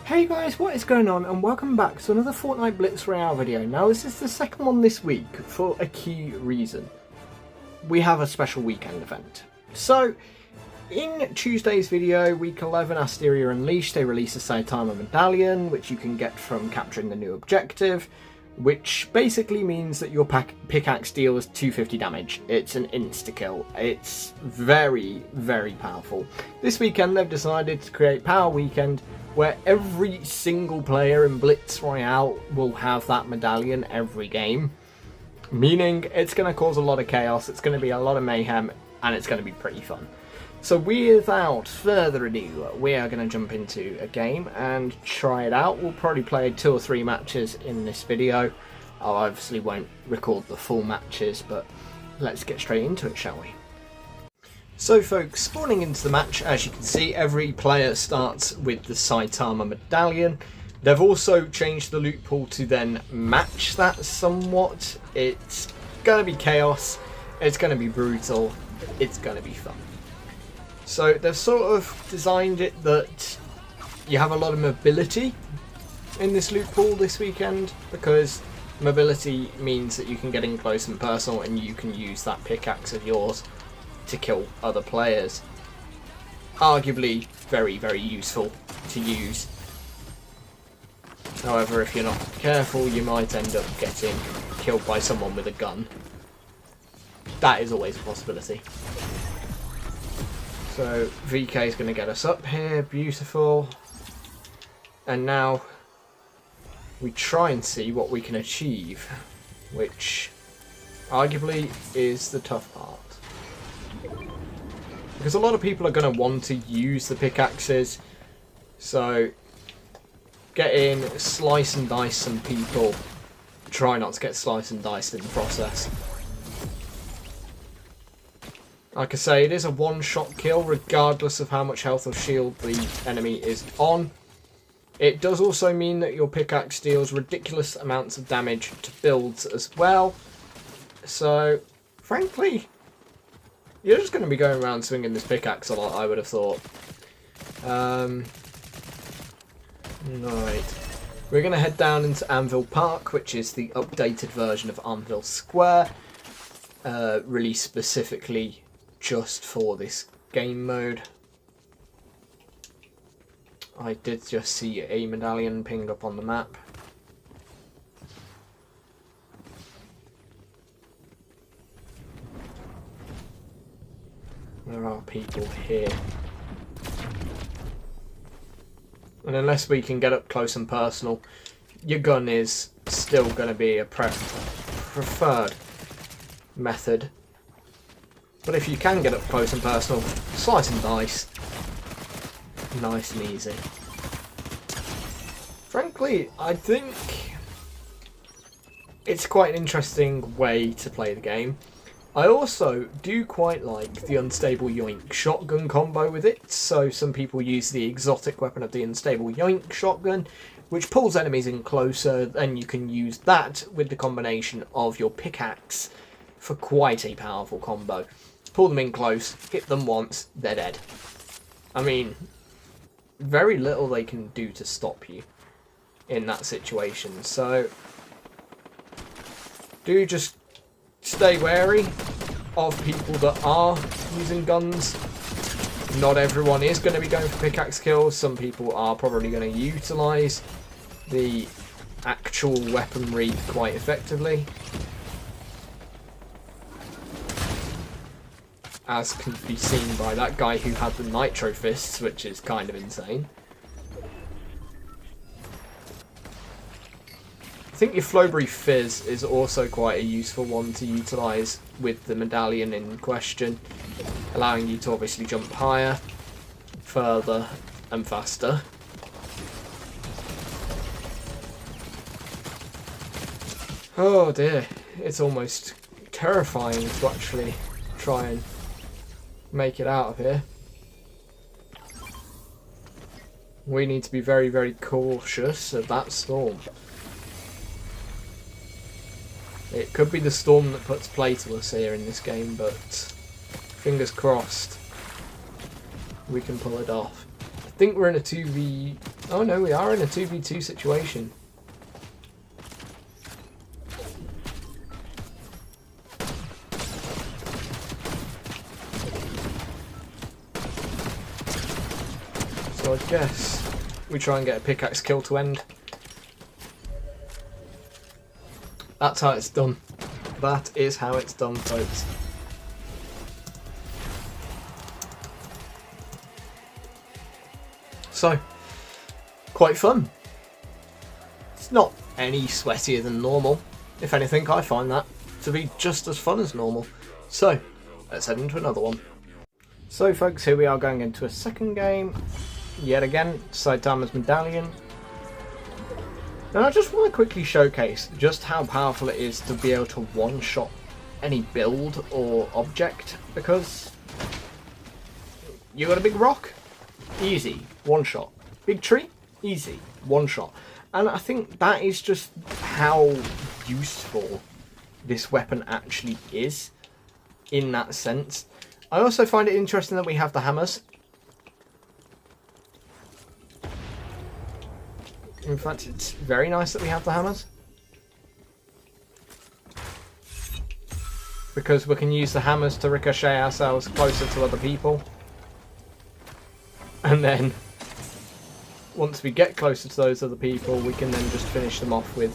Hey guys, what is going on, and welcome back to another Fortnite Blitz Royale video. Now this is the second one this week for a key reason. We have a special weekend event. So, in Tuesday's video, week 11 Asteria Unleashed, they released a Saitama Medallion, which you can get from capturing the new objective, which basically means that your pickaxe deals 250 damage. It's an insta-kill. It's very, very powerful. This weekend they've decided to create Power Weekend, where every single player in Blitz Royale will have that medallion every game. Meaning it's going to cause a lot of chaos, it's going to be a lot of mayhem, and it's going to be pretty fun. So without further ado, we are going to jump into a game and try it out. We'll probably play 2 or 3 matches in this video. I obviously won't record the full matches, but let's get straight into it, shall we? So folks, spawning into the match, as you can see, every player starts with the Saitama Medallion. They've also changed the loot pool to then match that somewhat. It's going to be chaos, it's going to be brutal, it's going to be fun. So they've sort of designed it that you have a lot of mobility in this loot pool this weekend, because mobility means that you can get in close and personal and you can use that pickaxe of yours to kill other players. Arguably very, very useful to use. However, if you're not careful, you might end up getting killed by someone with a gun. That is always a possibility. So VK is going to get us up here, beautiful. And now we try and see what we can achieve, which arguably is the tough part. Because a lot of people are going to want to use the pickaxes, so get in, slice and dice some people, try not to get sliced and diced in the process. Like I say, it is a one-shot kill regardless of how much health or shield the enemy is on. It does also mean that your pickaxe deals ridiculous amounts of damage to builds as well. So, frankly, you're just going to be going around swinging this pickaxe a lot, I would have thought. Right. We're going to head down into Anvil Park, which is the updated version of Anvil Square, released specifically just for this game mode. I did just see a medallion ping up on the map. There are people here. And unless we can get up close and personal, your gun is still going to be a preferred method. But if you can get up close and personal, slice and dice. Nice and easy. Frankly, I think it's quite an interesting way to play the game. I also do quite like the unstable yoink shotgun combo with it. So some people use the exotic weapon of the unstable yoink shotgun, which pulls enemies in closer, and you can use that with the combination of your pickaxe for quite a powerful combo. Pull them in close, hit them once, they're dead. I mean, very little they can do to stop you in that situation. So do just stay wary of people that are using guns. Not everyone is going to be going for pickaxe kills. Some people are probably going to utilise the actual weaponry quite effectively, as can be seen by that guy who had the nitro fists, which is kind of insane. I think your Flowberry Fizz is also quite a useful one to utilise with the medallion in question, allowing you to obviously jump higher, further and faster. Oh dear, it's almost terrifying to actually try and make it out of here. We need to be very, very cautious of that storm. It could be the storm that puts play to us here in this game, but fingers crossed we can pull it off. I think we're in a 2v Oh no, we are in a 2v2 situation. So I guess we try and get a pickaxe kill to end. That's how it's done. That is how it's done, folks. So, quite fun. It's not any sweatier than normal. If anything, I find that to be just as fun as normal. So, let's head into another one. So folks, here we are going into a second game. Yet again, Saitama's Medallion. And I just want to quickly showcase just how powerful it is to be able to one-shot any build or object, because you got a big rock, easy, one shot. Big tree, easy, one shot. And I think that is just how useful this weapon actually is in that sense. I also find it interesting that we have the hammers. In fact, it's very nice that we have the hammers, because we can use the hammers to ricochet ourselves closer to other people. And then, once we get closer to those other people, we can then just finish them off with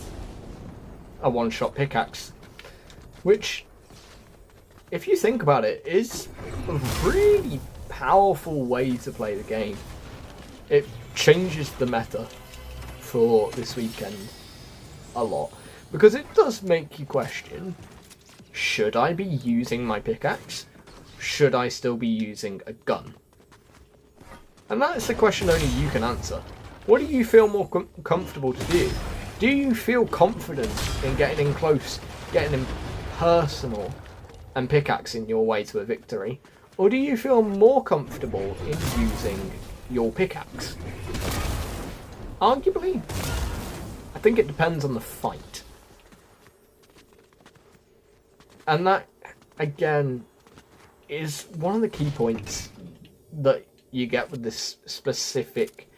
a one-shot pickaxe. Which, if you think about it, is a really powerful way to play the game. It changes the meta for this weekend a lot, because it does make you question, should I be using my pickaxe? Should I still be using a gun? And that's the question only you can answer. What do you feel more comfortable to do? Do you feel confident in getting in close, getting in personal, and pickaxing your way to a victory? Or do you feel more comfortable in using your pickaxe? Arguably, I think it depends on the fight. And that, again, is one of the key points that you get with this specific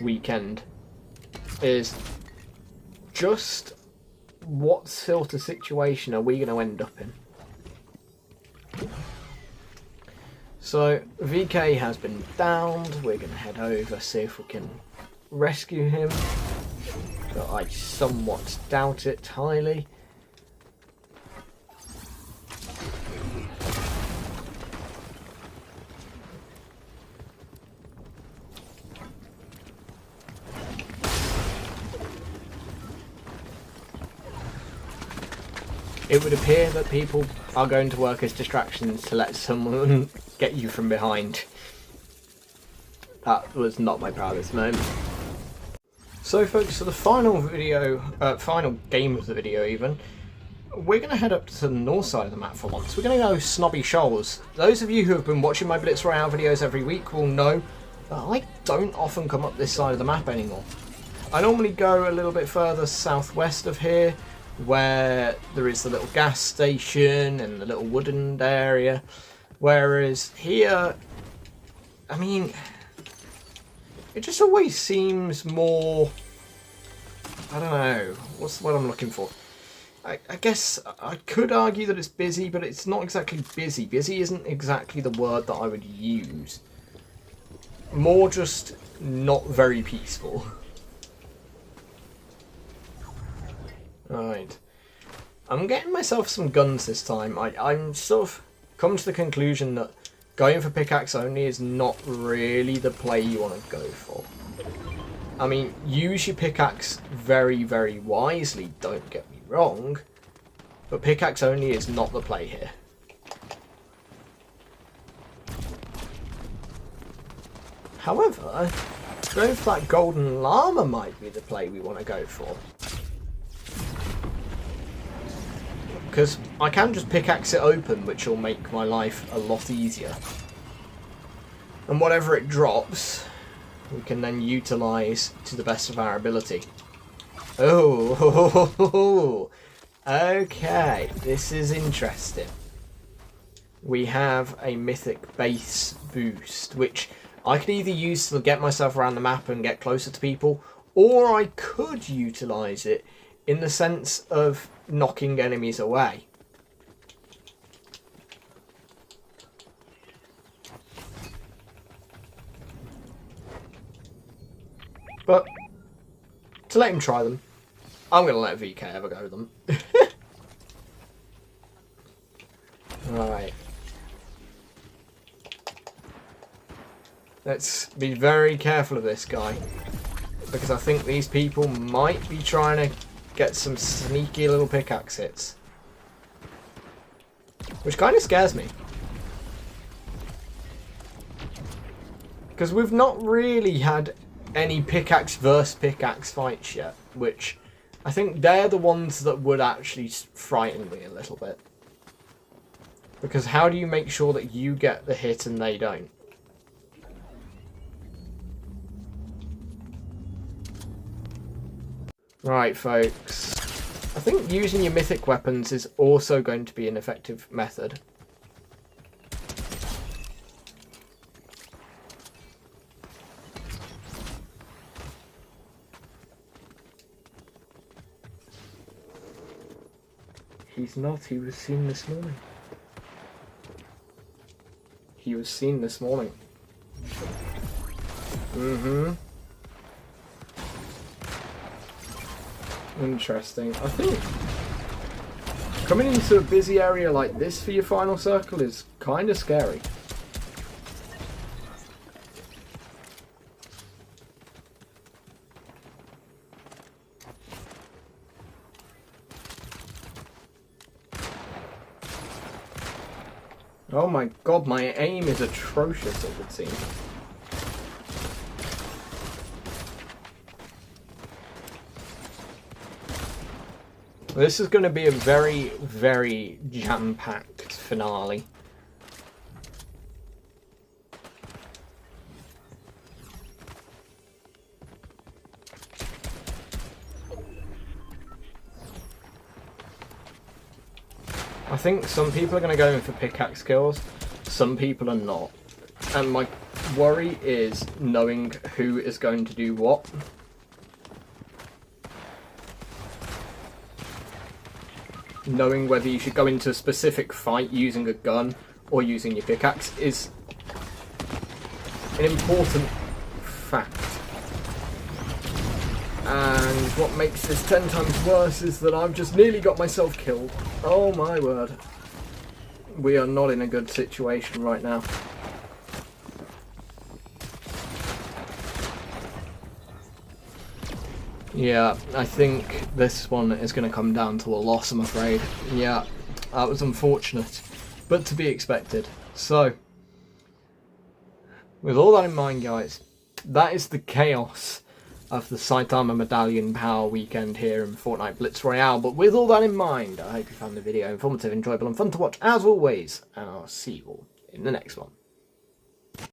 weekend, is just what sort of situation are we going to end up in. So VK has been downed. We're going to head over, see if we can rescue him, but I somewhat doubt it highly. It would appear that people are going to work as distractions to let someone get you from behind. That was not my proudest moment. So folks, for the final video, final game of the video even, we're going to head up to the north side of the map for once. We're going to go Snobby Shoals. Those of you who have been watching my Blitz Royale videos every week will know that I don't often come up this side of the map anymore. I normally go a little bit further southwest of here, where there is the little gas station and the little wooden area, whereas here, I mean, it just always seems more, I don't know, what's the word I'm looking for? I guess I could argue that it's busy, but it's not exactly busy. Busy isn't exactly the word that I would use. More just not very peaceful. Right. I'm getting myself some guns this time. I'm sort of come to the conclusion that going for pickaxe only is not really the play you want to go for. I mean, use your pickaxe very, very wisely, don't get me wrong, but pickaxe only is not the play here. However, going for that golden llama might be the play we want to go for. Because I can just pickaxe it open, which will make my life a lot easier. And whatever it drops, we can then utilise to the best of our ability. Oh, okay, this is interesting. We have a mythic base boost, which I could either use to get myself around the map and get closer to people, or I could utilise it in the sense of knocking enemies away. But to let him try them, I'm going to let VK have a go with them. Right. Let's be very careful of this guy, because I think these people might be trying to get some sneaky little pickaxe hits, which kind of scares me, because we've not really had any pickaxe versus pickaxe fights yet, which I think they're the ones that would actually frighten me a little bit, because how do you make sure that you get the hit and they don't? Right, folks. I think using your mythic weapons is also going to be an effective method. He's not. He was seen this morning. He was seen this morning. Mm-hmm. Interesting. I think coming into a busy area like this for your final circle is kind of scary. Oh my god, my aim is atrocious, it would seem. This is going to be a very, very jam-packed finale. I think some people are going to go in for pickaxe kills, some people are not. And my worry is knowing who is going to do what. Knowing whether you should go into a specific fight using a gun or using your pickaxe is an important fact. And what makes this 10 times worse is that I've just nearly got myself killed. Oh my word. We are not in a good situation right now. Yeah, I think this one is going to come down to a loss, I'm afraid. Yeah, that was unfortunate, but to be expected. So, with all that in mind, guys, that is the chaos of the Saitama Medallion Power Weekend here in Fortnite Blitz Royale. But with all that in mind, I hope you found the video informative, enjoyable and fun to watch as always, and I'll see you all in the next one.